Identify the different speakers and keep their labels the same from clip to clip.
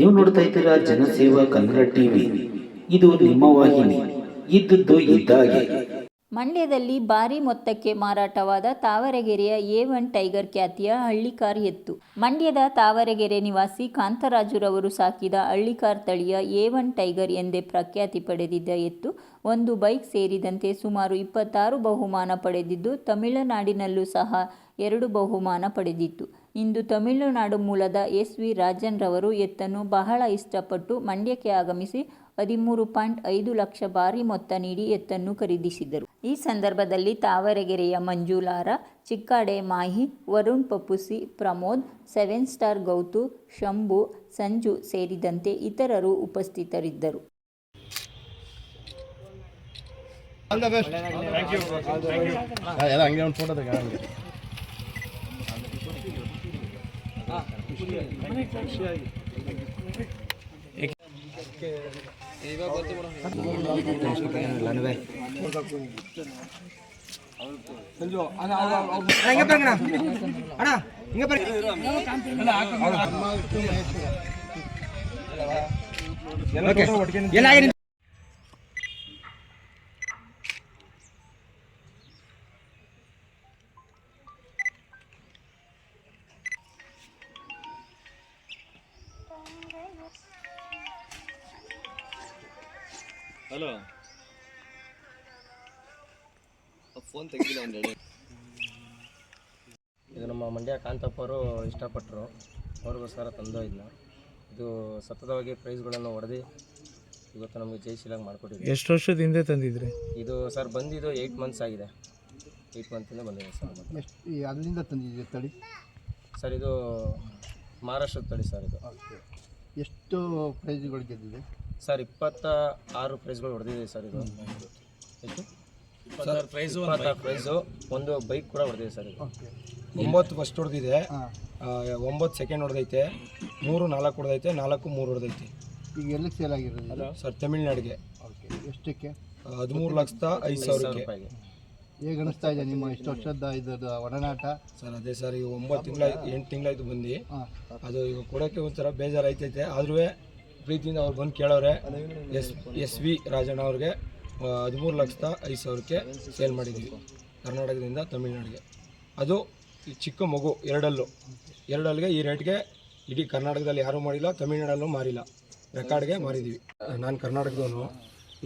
Speaker 1: ನೀವು ನೋಡ್ತಾ ಇದ್ದೀರಾ ಜನಸೇವಾ ಕನ್ನಡ ಟಿವಿ. ಇದು ನಿಮ್ಮ ವಾಹಿನಿ. ಇದ್ದದ್ದು ಇದ್ದಾಗೆ.
Speaker 2: ಮಂಡ್ಯದಲ್ಲಿ ಭಾರಿ ಮೊತ್ತಕ್ಕೆ ಮಾರಾಟವಾದ ತಾವರೆಗೆರೆಯ A1 ಟೈಗರ್ ಖ್ಯಾತಿಯ ಹಳ್ಳಿಕಾರ್ ಎತ್ತು. ಮಂಡ್ಯದ ತಾವರೆಗೆರೆ ನಿವಾಸಿ ಕಾಂತರಾಜುರವರು ಸಾಕಿದ ಹಳ್ಳಿಕಾರ್ ತಳಿಯ A1 ಟೈಗರ್ ಎಂದೇ ಪ್ರಖ್ಯಾತಿ ಪಡೆದಿದ್ದ ಎತ್ತು ಒಂದು ಬೈಕ್ ಸೇರಿದಂತೆ ಸುಮಾರು 26 ಬಹುಮಾನ ಪಡೆದಿದ್ದು, ತಮಿಳುನಾಡಿನಲ್ಲೂ ಸಹ 2 ಬಹುಮಾನ ಪಡೆದಿತ್ತು. ಇಂದು ತಮಿಳುನಾಡು ಮೂಲದ SV ರಾಜನ್ ರವರು ಎತ್ತನ್ನು ಬಹಳ ಇಷ್ಟಪಟ್ಟು ಮಂಡ್ಯಕ್ಕೆ ಆಗಮಿಸಿ 13.5 ಲಕ್ಷ ಭಾರಿ ಮೊತ್ತ ನೀಡಿ ಎತ್ತನ್ನು ಖರೀದಿಸಿದರು. ಈ ಸಂದರ್ಭದಲ್ಲಿ ತಾವರೆಗೆರೆಯ ಮಂಜುಲಾರ, ಚಿಕ್ಕಾಡೆ ಮಾಹಿ, ವರುಣ್ ಪಪ್ಪುಸಿ, ಪ್ರಮೋದ್, 7 ಸ್ಟಾರ್ ಗೌತು, ಶಂಭು, ಸಂಜು ಸೇರಿದಂತೆ ಇತರರು ಉಪಸ್ಥಿತರಿದ್ದರು.
Speaker 3: ಹಲೋ, ಫೋನ್ ತೆಗಿಲ್ಲ ಒಂದೆರಡು.
Speaker 4: ಇದು ನಮ್ಮ ಮಂಡ್ಯ ಕಾಂತಪ್ಪ ಅವರು ಇಷ್ಟಪಟ್ಟರು, ಅವ್ರಿಗೋಸ್ಕರ ತಂದು ಇದನ್ನ. ಇದು ಸತತವಾಗಿ ಪ್ರೈಸ್ಗಳನ್ನು ಹೊಡೆದು ಇವತ್ತು ನಮಗೆ ಜಯಶೀಲಾಗಿ ಮಾಡಿಕೊಟ್ಟಿದ್ವಿ.
Speaker 5: ಎಷ್ಟು ವರ್ಷದ ಹಿಂದೆ ತಂದಿದ್ರಿ?
Speaker 4: ಇದು ಸರ್ ಬಂದಿದ್ದು 8 ಮಂತ್ಸ್ ಆಗಿದೆ. 8 ಮಂತಿಂದ ಬಂದಿದೆ ಸರ್.
Speaker 6: ಅಲ್ಲಿಂದ ತಂದಿದ್ದೀವಿ ತಳಿ
Speaker 4: ಸರ್. ಇದು ಮಹಾರಾಷ್ಟ್ರದ ತಳಿ ಸರ್. ಇದು
Speaker 6: ಎಷ್ಟು ಪ್ರೈಸ್ಗಳು ಗೆದ್ದಿದೆ
Speaker 4: ಸರ್? 26 ಪ್ರೈಸ್ಗಳು ಹೊಡೆದಿದೆ ಸರ್. ಇದು ಎಷ್ಟು? 26 ಪ್ರೈಸು, ಒಂದು ಬೈಕ್ ಕೂಡ ಹೊಡೆದಿದೆ ಸರ್. ಇದು
Speaker 6: 9 ಫಸ್ಟ್ ಹೊಡೆದಿದೆ, 9 ಸೆಕೆಂಡ್ ಹೊಡೆದೈತೆ, 3 4 ಹೊಡೆದೈತೆ, 4 3 ಹೊಡೆದೈತೆ. ಈಗ ಎಲ್ಲಿಗೆ ಸೇಲ್ ಆಗಿರೋದು ಸರ್? ತಮಿಳ್ನಾಡಿಗೆ. ಎಷ್ಟಕ್ಕೆ? 13,05,000 ರೂಪಾಯಿಗೆ. ಹೇಗೆ ಅನಿಸ್ತಾ ಇದೆ ನಿಮ್ಮ ಇಷ್ಟು ವರ್ಷದ ಇದ್ರದ್ದು ಒಡನಾಟ ಸರ್? ಅದೇ ಸರ್, ಈಗ 8 ತಿಂಗಳಾಯ್ತು ಬಂದು. ಅದು ಈಗ ಕೊಡೋಕ್ಕೆ ಒಂಥರ ಬೇಜಾರಾಯ್ತೈತೆ, ಆದ್ರೂ ಪ್ರೀತಿಯಿಂದ ಅವ್ರು ಬಂದು ಕೇಳೋರೆ. SV ರಾಜಣ್ಣ ಅವ್ರಿಗೆ 13,05,000ಕ್ಕೆ ಸೇಲ್ ಮಾಡಿದ್ದೀವಿ ಕರ್ನಾಟಕದಿಂದ ತಮಿಳ್ನಾಡಿಗೆ. ಅದು ಈ ಚಿಕ್ಕ ಮಗು ಎರಡಲ್ಲಿಗೆ ಈ ರೇಟ್ಗೆ ಇಡೀ ಕರ್ನಾಟಕದಲ್ಲಿ ಯಾರೂ ಮಾಡಿಲ್ಲ, ತಮಿಳ್ನಾಡಲ್ಲೂ ಮಾರಿಲ್ಲ, ರೆಕಾರ್ಡ್ಗೆ ಮಾರಿದ್ದೀವಿ. ನಾನು ಕರ್ನಾಟಕದವನು.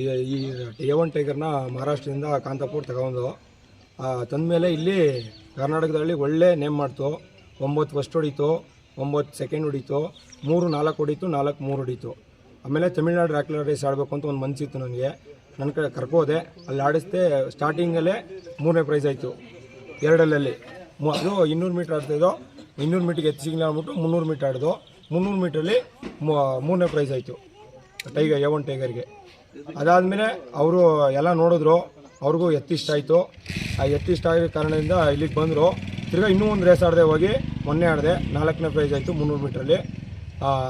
Speaker 6: ಈ A1 ಟೈಗರ್ನ ಮಹಾರಾಷ್ಟ್ರದಿಂದ ಕಾಂತಪುರ್ ತಗೊಂಡು ತಂದಮೇಲೆ ಇಲ್ಲಿ ಕರ್ನಾಟಕದಲ್ಲಿ ಒಳ್ಳೆ ನೇಮ್ ಮಾಡ್ತು. 9 ಫಸ್ಟ್ ಹೊಡೀತು, 9 ಸೆಕೆಂಡ್ ಹೊಡೀತು, 3 4 ಹೊಡೀತು, 4 3 ಹೊಡೀತು. ಆಮೇಲೆ ತಮಿಳ್ನಾಡು ರ್ಯಾಕ್ಲರ್ ರೇಸ್ ಆಡಬೇಕು ಅಂತ ಒಂದು ಮನಸ್ಸಿತ್ತು ನನಗೆ. ನನ್ನ ಕಡೆ ಕರ್ಕೋದೆ, ಅಲ್ಲಿ ಆಡಿಸ್ದೆ. ಸ್ಟಾರ್ಟಿಂಗಲ್ಲೇ 3ನೇ ಪ್ರೈಸ್ ಆಯಿತು ಎರಡಲ್ಲಲ್ಲಿ. ಅದು 200 ಮೀಟ್ರ್ ಆಡ್ತಾಯಿದ್ದೋ, 200 ಮೀಟ್ರಿಗೆ ಎತ್ತು ಸಿಗ್ಲಿಲ್ಲ ಅಂದ್ಬಿಟ್ಟು 300 ಮೀಟ್ರ್ ಆಡಿದೋ. 300 ಮೀಟ್ರಲ್ಲಿ 3ನೇ ಪ್ರೈಸ್ ಆಯಿತು A1 ಟೈಗರ್ಗೆ. ಅದಾದಮೇಲೆ ಅವರು ಎಲ್ಲ ನೋಡಿದ್ರು, ಅವ್ರಿಗೂ ಎತ್ತಿಷ್ಟ ಆಯಿತು. ಆ ಎತ್ತಿಷ್ಟ ಆಗಿರೋ ಕಾರಣದಿಂದ ಇಲ್ಲಿಗೆ ಬಂದರು. ತಿರ್ಗಾ ಇನ್ನೂ ಒಂದು ರೇಸ್ ಆಡದೆ ಹೋಗಿ ಮೊನ್ನೆ ಆಡಿದೆ, 4ನೇ ಪ್ರೈಸ್ ಆಯಿತು 300 ಮೀಟ್ರಲ್ಲಿ.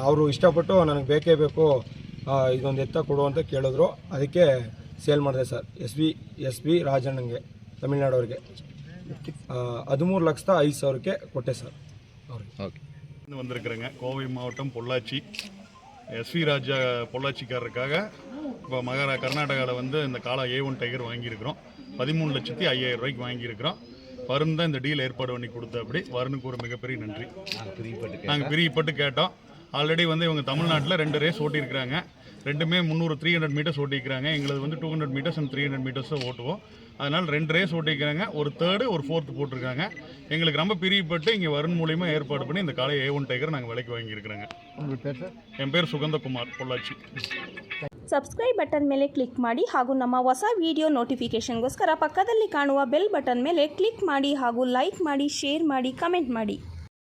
Speaker 6: ಅವರು ಇಷ್ಟಪಟ್ಟು ನನಗೆ ಬೇಕೇ ಬೇಕು ಇದೊಂದು ಎತ್ತ ಕೊಡು ಅಂತ ಕೇಳಿದ್ರು. ಅದಕ್ಕೆ ಸೇಲ್ ಮಾಡಿದೆ ಸರ್. SV ರಾಜಣ್ಣಂಗೆ, ತಮಿಳ್ನಾಡವ್ರಿಗೆ 13,05,000ಕ್ಕೆ ಕೊಟ್ಟೆ சார்.
Speaker 3: ஓகே, வந்திருக்கிறேங்க கோவை மாவட்டம் பொள்ளாச்சி. SV ராஜா பொள்ளாச்சிக்காரருக்காக இப்போ கர்நாடகாவில் வந்து இந்த காலா A1 டைகர் வாங்கியிருக்கிறோம். 13,05,000 ரூபாய்க்கு வாங்கியிருக்கிறோம். வருண் தான் இந்த டீல் ஏற்பாடு பண்ணி கொடுத்த. அப்படி வருணுக்கு ஒரு மிகப்பெரிய நன்றி. நாங்கள் பிரியப்பட்டு கேட்டோம். ஆல்ரெடி வந்து இவங்க தமிழ்நாட்டில் 2 ரேஸ் ஓட்டியிருக்கிறாங்க. ரெண்டுமே 300 மீட்டர்ஸ் ஓட்டிக்கிறாங்க. எங்களது வந்து 200 மீட்டர்ஸ் அண்ட் 300 மீட்டர்ஸ் தான் ஓட்டுவோம். அதனால் 2 ரேஸ் ஓட்டிக்கிறாங்க. ஒரு 3rd ஒரு 4th போட்டிருக்காங்க. எங்களுக்கு ரொம்ப பிரியப்பட்டு இங்கே வருண் மூலியமாக ஏற்பாடு பண்ணி இந்த காலை A1 டைகர் நாங்கள் விலைக்கு வாங்கியிருக்கிறோங்க. என் பேர் சுகந்தகுமார், பொள்ளாச்சி.
Speaker 7: ಸಬ್ಸ್ಕ್ರೈಬ್ ಬಟನ್ ಮೇಲೆ ಕ್ಲಿಕ್ ಮಾಡಿ ಹಾಗೂ ನಮ್ಮ ಹೊಸ ವಿಡಿಯೋ ನೋಟಿಫಿಕೇಷನ್ಗೋಸ್ಕರ ಪಕ್ಕದಲ್ಲಿ ಕಾಣುವ ಬೆಲ್ ಬಟನ್ ಮೇಲೆ ಕ್ಲಿಕ್ ಮಾಡಿ ಹಾಗೂ ಲೈಕ್ ಮಾಡಿ, ಶೇರ್ ಮಾಡಿ, ಕಮೆಂಟ್ ಮಾಡಿ.